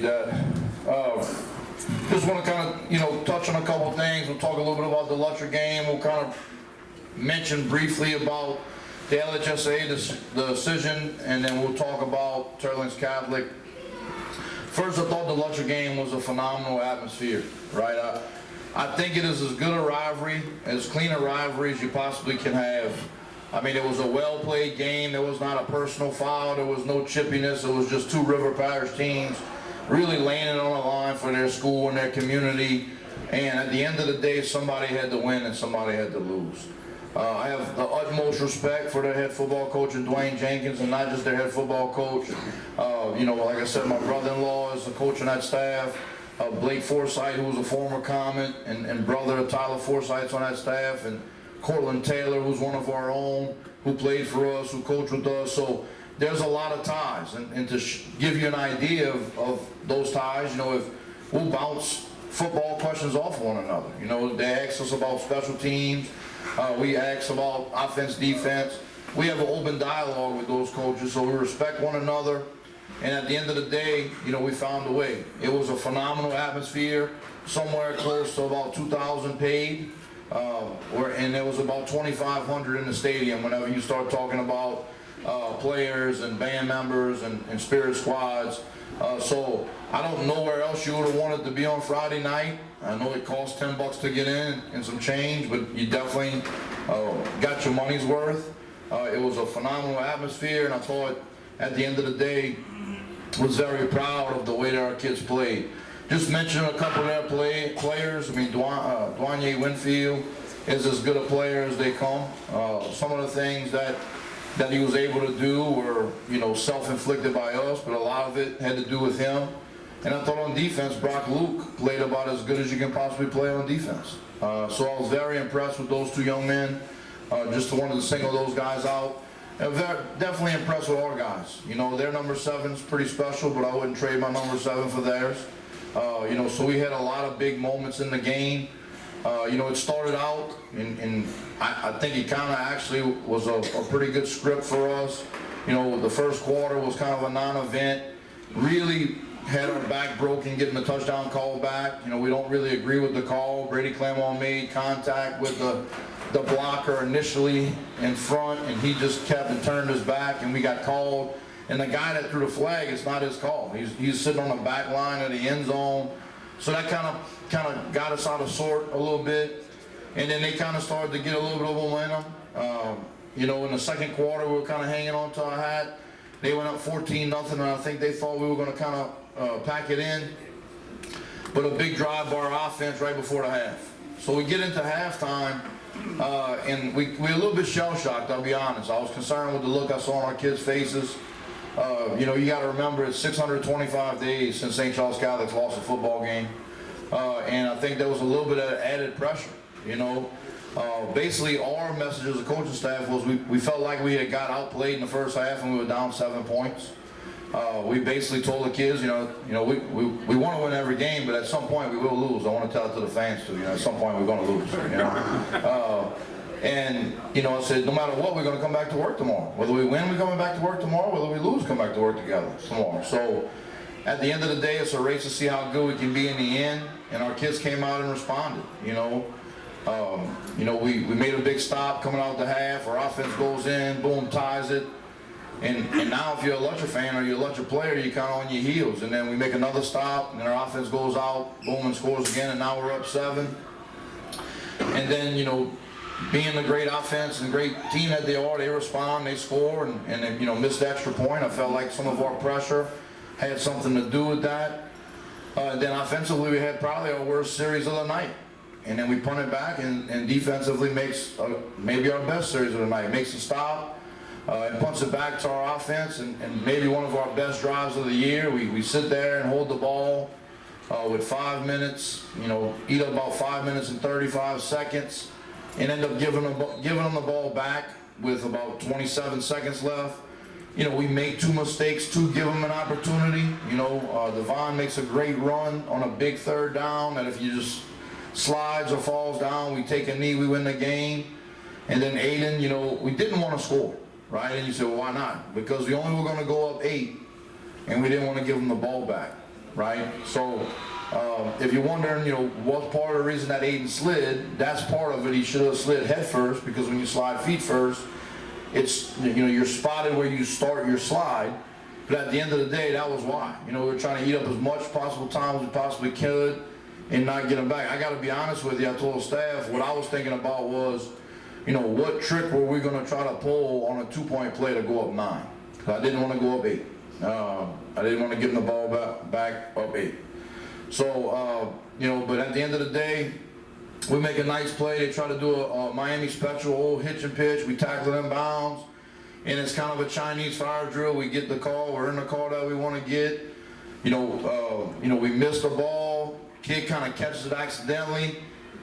that. Just want to kind of, touch on a couple things. We'll talk a little bit about the Lutcher game. We'll kind of mention briefly about the LHSA decision, and then we'll talk about Turlings Catholic. First, I thought the Lutcher game was a phenomenal atmosphere, right? I think it is as good a rivalry, as clean a rivalry as you possibly can have. I mean, it was a well-played game. There was not a personal foul. There was no chippiness. It was just two River Parish teams really laying it on the line for their school and their community. And at the end of the day, somebody had to win and somebody had to lose. I have the utmost respect for their head football coach, Dwayne Jenkins, and not just their head football coach. Like I said, my brother-in-law is the coach on that staff. Blake Forsythe, who was a former Comet, and brother of Tyler Forsythe's on that staff, and Cortland Taylor, who's one of our own, who played for us, who coached with us. So there's a lot of ties, and to give you an idea of those ties, if we'll bounce football questions off one another. They ask us about special teams. We ask about offense, defense. We have an open dialogue with those coaches, so we respect one another. And at the end of the day, we found a way. It was a phenomenal atmosphere, somewhere close to about 2,000 paid, and there was about 2,500 in the stadium whenever you start talking about players and band members and spirit squads. So I don't know where else you would have wanted to be on Friday night. I know it cost $10 to get in and some change, but you definitely got your money's worth. It was a phenomenal atmosphere, and I thought at the end of the day, was very proud of the way that our kids played. Just mention a couple of their players. I mean, Dwanye Winfield is as good a player as they come. Some of the things that he was able to do were, self-inflicted by us, but a lot of it had to do with him. And I thought on defense, Brock Luke played about as good as you can possibly play on defense. So I was very impressed with those two young men. Just wanted to single those guys out. Definitely impressed with our guys. Their number 7's pretty special, but I wouldn't trade my number 7 for theirs. So we had a lot of big moments in the game. It started out, and I think it kind of actually was a pretty good script for us. The first quarter was kind of a non-event. Really had our back broken getting the touchdown call back. We don't really agree with the call. Brady Clermont made contact with the blocker initially in front, and he just kept and turned his back, and we got called. And the guy that threw the flag, it's not his call. He's sitting on the back line of the end zone. So that kind of got us out of sort a little bit. And then they kind of started to get a little bit of momentum. In the second quarter, we were kind of hanging on to our hat. They went up 14-0, and I think they thought we were going to kind of pack it in. But a big drive by our offense right before the half. So we get into halftime, and we're a little bit shell-shocked, I'll be honest. I was concerned with the look I saw on our kids' faces. You got to remember it's 625 days since St. Charles Catholic's lost a football game. And I think there was a little bit of added pressure, Basically, our message as a coaching staff was we felt like we had got outplayed in the first half and we were down 7 points. We basically told the kids, we want to win every game, but at some point we will lose. I want to tell it to the fans too, at some point we're going to lose, And, I said, no matter what, we're going to come back to work tomorrow. Whether we win, we're coming back to work tomorrow. Whether we lose, come back to work together tomorrow. So at the end of the day, it's a race to see how good we can be in the end. And our kids came out and responded, we made a big stop coming out the half. Our offense goes in, boom, ties it. And now if you're a Lutcher fan or you're a Lutcher player, you're kind of on your heels. And then we make another stop, and our offense goes out, boom, and scores again, and now we're up 7. And then, being the great offense and great team that they are, they respond, they score, and then, missed the extra point. I felt like some of our pressure had something to do with that. Then offensively, we had probably our worst series of the night. And then we punt it back, and defensively makes maybe our best series of the night. Makes a stop and punts it back to our offense, and maybe one of our best drives of the year. We sit there and hold the ball with 5 minutes, eat up about 5 minutes and 35 seconds, and end up giving them the ball back with about 27 seconds left. We make 2 mistakes to give them an opportunity. Devon makes a great run on a big 3rd down that if you just slides or falls down, we take a knee, we win the game. And then Aiden, we didn't want to score, right? And you say, well, why not? Because we only were going to go up 8, and we didn't want to give them the ball back. right? So if you're wondering, what's part of the reason that Aiden slid, that's part of it. He should have slid head first, because when you slide feet first, it's, you're spotted where you start your slide. But at the end of the day, that was why. We were trying to eat up as much possible time as we possibly could and not get them back. I got to be honest with you. I told the staff what I was thinking about was, what trick were we going to try to pull on a 2-point play to go up 9? I didn't want to go up 8. I didn't want to give them the ball back up 8. So, but at the end of the day, we make a nice play. They try to do a Miami special, old hitch and pitch. We tackle them bounds. And it's kind of a Chinese fire drill. We get the call. We're in the call that we want to get. We missed the ball. Kid kind of catches it accidentally.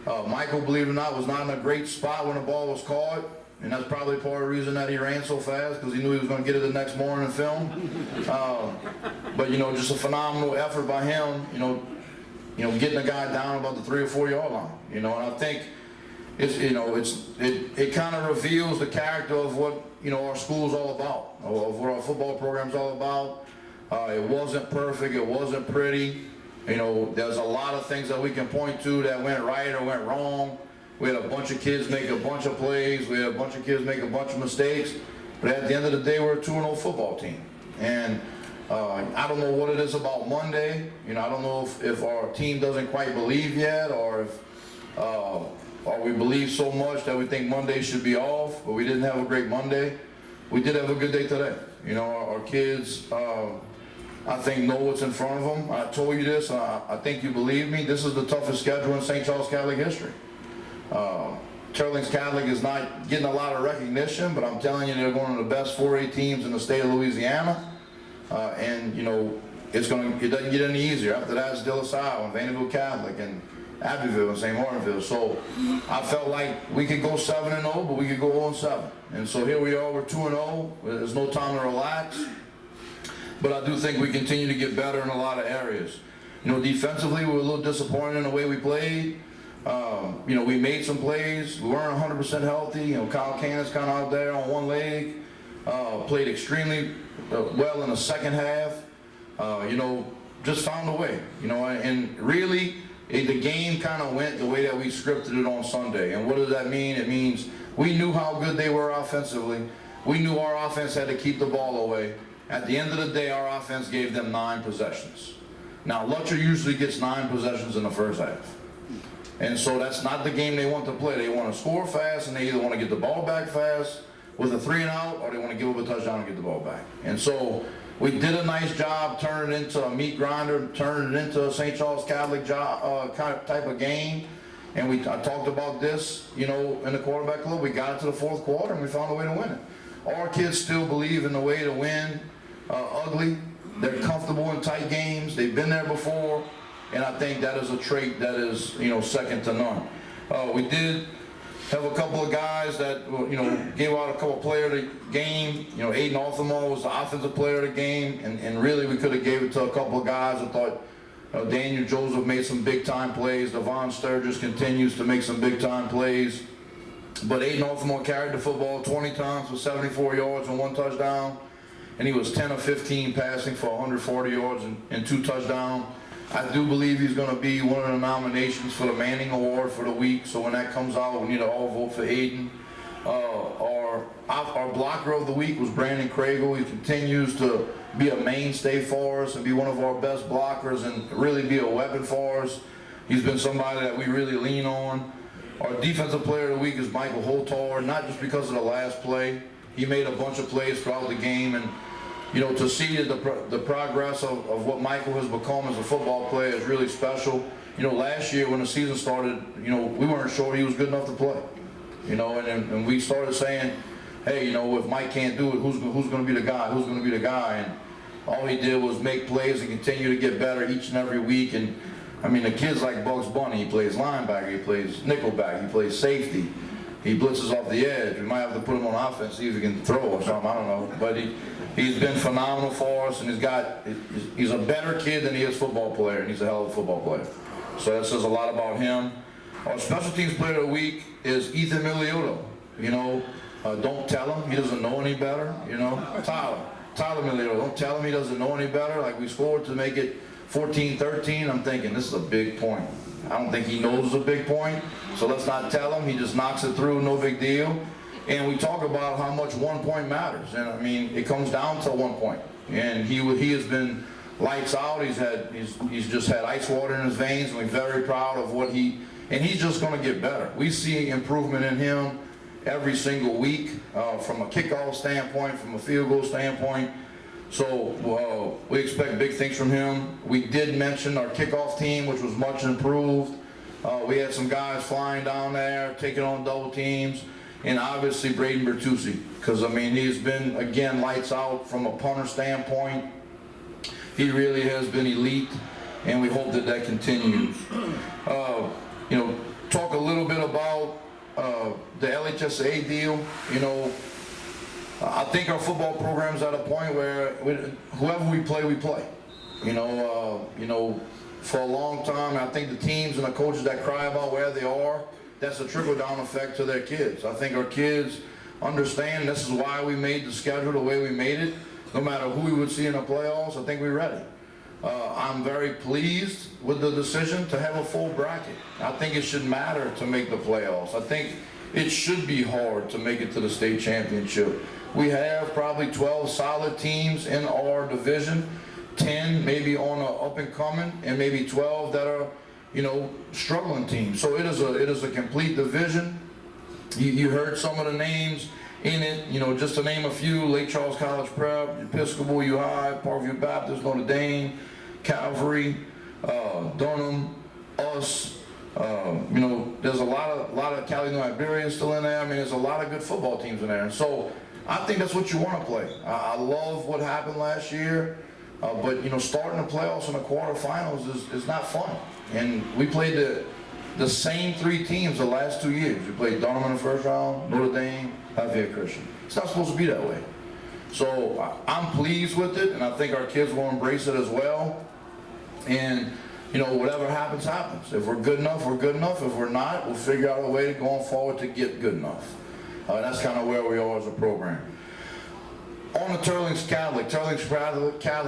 Michael, believe it or not, was not in a great spot when the ball was caught. And that's probably part of the reason that he ran so fast, because he knew he was going to get it the next morning in film. But, just a phenomenal effort by him, getting the guy down about the 3 or 4 yard line. And I think it kind of reveals the character of what, our school's all about, of what our football program's all about. It wasn't perfect. It wasn't pretty. There's a lot of things that we can point to that went right or went wrong. We had a bunch of kids make a bunch of plays. We had a bunch of kids make a bunch of mistakes. But at the end of the day, we're a 2-0 football team. And I don't know what it is about Monday. I don't know if our team doesn't quite believe yet, or we believe so much that we think Monday should be off, but we didn't have a great Monday. We did have a good day today. Our kids, I think, know what's in front of them. I told you this, and I think you believe me. This is the toughest schedule in St. Charles Catholic history. Turlings Catholic is not getting a lot of recognition, but I'm telling you, they're one of the best 4A teams in the state of Louisiana. And it doesn't get any easier. After that, it's De La Salle and Vanderbilt Catholic and Abbeville and St. Martinville. So I felt like we could go 7-0, but we could go 0-7. And so here we are, we're 2-0. There's no time to relax. But I do think we continue to get better in a lot of areas. Defensively, we were a little disappointed in the way we played. We made some plays. We weren't 100% healthy. Kyle Cannon's kind of out there on one leg. Played extremely well in the second half. Just found a way. And really, the game kind of went the way that we scripted it on Sunday. And what does that mean? It means we knew how good they were offensively. We knew our offense had to keep the ball away. At the end of the day, our offense gave them 9 possessions. Now, Lutcher usually gets 9 possessions in the first half. And so that's not the game they want to play. They want to score fast, and they either want to get the ball back fast with a 3-and-out, or they want to give up a touchdown and get the ball back. And so we did a nice job turning it into a meat grinder, turning it into a St. Charles Catholic kind of type of game. And I talked about this, in the quarterback club. We got it to the 4th quarter, and we found a way to win it. Our kids still believe in the way to win ugly. They're comfortable in tight games. They've been there before. And I think that is a trait that is, second to none. We did have a couple of guys that, gave out a couple of player of the game. Aiden Althamo was the offensive player of the game. And really, we could have gave it to a couple of guys. I thought Daniel Joseph made some big-time plays. Devon Sturgis continues to make some big-time plays. But Aiden Althamo carried the football 20 times for 74 yards and 1 touchdown. And he was 10 of 15 passing for 140 yards and 2 touchdowns. I do believe he's going to be one of the nominations for the Manning Award for the week. So when that comes out, we need to all vote for Aiden. Our blocker of the week was Brandon Craigle. He continues to be a mainstay for us and be one of our best blockers and really be a weapon for us. He's been somebody that we really lean on. Our defensive player of the week is Michael Holtar, not just because of the last play. He made a bunch of plays throughout the game, and to see the progress of what Michael has become as a football player is really special. Last year when the season started, we weren't sure he was good enough to play. And we started saying, hey, if Mike can't do it, who's going to be the guy? Who's going to be the guy? And all he did was make plays and continue to get better each and every week. And the kid's like Bugs Bunny. He plays linebacker, he plays nickelback, he plays safety. He blitzes off the edge. We might have to put him on offense, see if he can throw or something, I don't know. But he's been phenomenal for us, and he's a better kid than he is football player, and he's a hell of a football player. So that says a lot about him. Our special teams player of the week is Ethan Miliotto. Don't tell him he doesn't know any better. Tyler Miliotto, don't tell him he doesn't know any better. Like, we scored to make it 14-13, I'm thinking, this is a big point. I don't think he knows it's a big point, so let's not tell him. He just knocks it through, no big deal. And we talk about how much 1 point matters, and I mean, it comes down to 1 point. And he has been lights out. He's just had ice water in his veins, and we're very proud of what and he's just going to get better. We see improvement in him every single week, from a kickoff standpoint, from a field goal standpoint. So we expect big things from him. We did mention our kickoff team, which was much improved. We had some guys flying down there, taking on double teams, and obviously Braden Bertuzzi, because I mean, he's been, again, lights out from a punter standpoint. He really has been elite, and we hope that that continues. You know, talk a little bit about the LHSA deal. You know, I think our football program's at a point where whoever we play, we play. You know, for a long time, I think the teams and the coaches that cry about where they are, that's a trickle-down effect to their kids. I think our kids understand this is why we made the schedule the way we made it. No matter who we would see in the playoffs, I think we're ready. I'm very pleased with the decision to have a full bracket. I think it should matter to make the playoffs. I think it should be hard to make it to the state championship. We have probably 12 solid teams in our division, 10 maybe on an up and coming, and maybe 12 that are, you know, struggling teams. So it is a complete division. You heard some of the names in it, you know, just to name a few: Lake Charles College Prep, Episcopal, U High, Parkview Baptist, Notre Dame, Calvary, Dunham, us. You know, there's a lot of Cali New Iberia still in there. I mean, there's a lot of good football teams in there. And so I think that's what you want to play. I love what happened last year, but you know, starting the playoffs in the quarterfinals is not fun. And we played the same 3 teams the last 2 years. We played Dunham in the first round, Notre Dame, Lafayette Christian. It's not supposed to be that way. So I'm pleased with it, and I think our kids will embrace it as well. And you know, whatever happens, happens. If we're good enough, we're good enough. If we're not, we'll figure out a way to going forward to get good enough. That's kind of where we are as a program. On the Turlings Catholic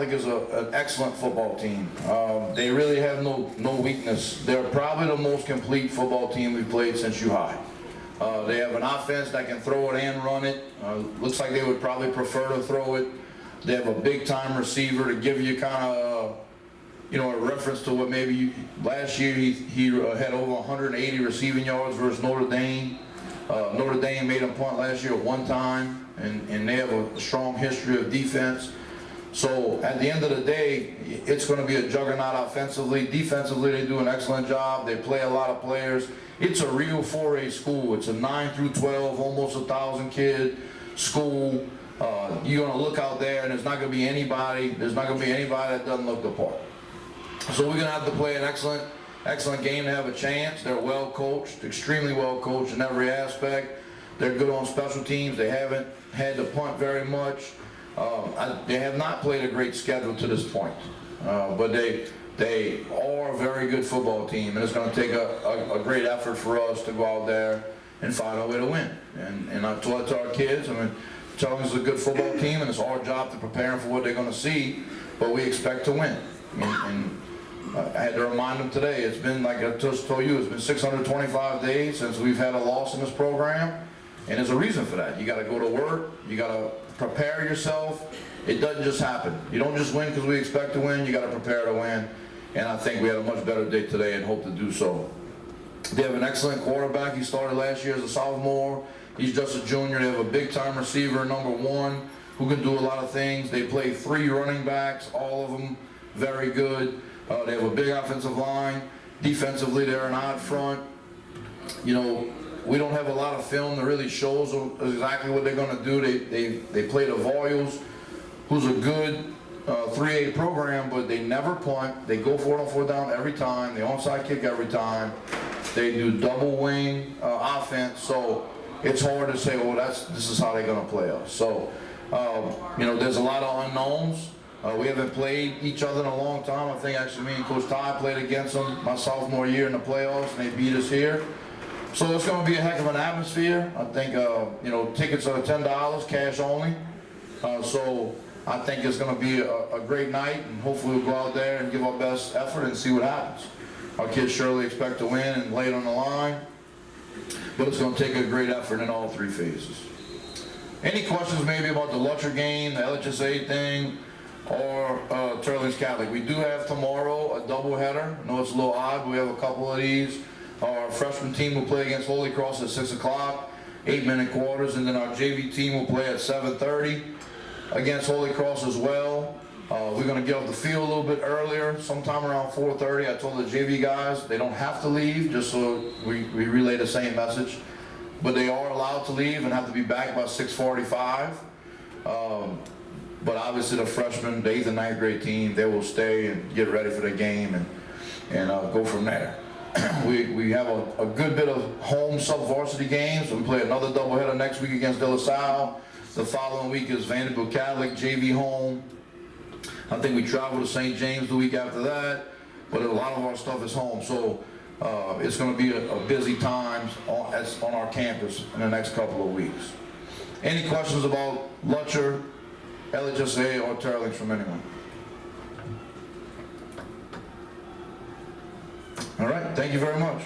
is an excellent football team. They really have no weakness. They're probably the most complete football team we've played since U High. They have an offense that can throw it and run it. Looks like they would probably prefer to throw it. They have a big-time receiver to give you kind of, you know, a reference to what maybe last year he had over 180 receiving yards versus Notre Dame. Notre Dame made him punt last year 1 time, and they have a strong history of defense. So at the end of the day, it's going to be a juggernaut offensively. Defensively, they do an excellent job. They play a lot of players. It's a real 4A school. It's a 9 through 12, almost 1,000 kid school. You're going to look out there, and there's not going to be anybody that doesn't look the part. So we're going to have to play an excellent game to have a chance. They're well coached, extremely well coached in every aspect. They're good on special teams. They haven't had to punt very much. They have not played a great schedule to this point, but they are a very good football team, and it's going to take a great effort for us to go out there and find a way to win. And I told it to our kids. I mean, Turlings is a good football team, and it's our job to prepare them for what they're going to see, but we expect to win. And I had to remind them today, it's been, like I just told you, it's been 625 days since we've had a loss in this program, and there's a reason for that. You got to go to work, you got to prepare yourself. It doesn't just happen. You don't just win because we expect to win, you got to prepare to win, and I think we had a much better day today and hope to do so. They have an excellent quarterback. He started last year as a sophomore. He's just a junior. They have a big-time receiver, number 1, who can do a lot of things. They play 3 running backs, all of them very good. They have a big offensive line. Defensively, they're an odd front. You know, we don't have a lot of film that really shows exactly what they're going to do. They play the Voiles, who's a good 3A program, but they never punt. They go for it on 4th down every time. They onside kick every time. They do double wing offense. So it's hard to say, well, this is how they're going to play us. So, you know, there's a lot of unknowns. We haven't played each other in a long time. I think actually me and Coach Ty played against them my sophomore year in the playoffs, and they beat us here. So it's going to be a heck of an atmosphere. I think, you know, tickets are $10, cash only. So I think it's going to be a great night, and hopefully we'll go out there and give our best effort and see what happens. Our kids surely expect to win and lay it on the line, but it's going to take a great effort in all three phases. Any questions maybe about the Lutcher game, the LHSA thing, or Turlings Catholic? We do have tomorrow a doubleheader. I know it's a little odd, but we have a couple of these. Our freshman team will play against Holy Cross at 6 o'clock, 8-minute quarters, and then our JV team will play at 7:30 against Holy Cross as well. We're going to get off the field a little bit earlier, sometime around 4:30. I told the JV guys they don't have to leave, just so we relay the same message. But they are allowed to leave and have to be back by 6:45. But obviously the freshmen, the 8th and 9th grade team, they will stay and get ready for the game and go from there. We have a good bit of home sub-varsity games. We play another doubleheader next week against De La Salle. The following week is Vanderbilt Catholic, JV home. I think we travel to St. James the week after that, but a lot of our stuff is home. So it's going to be a busy time on our campus in the next couple of weeks. Any questions about Lutcher, LHSA, or Turlings from anyone? All right, thank you very much.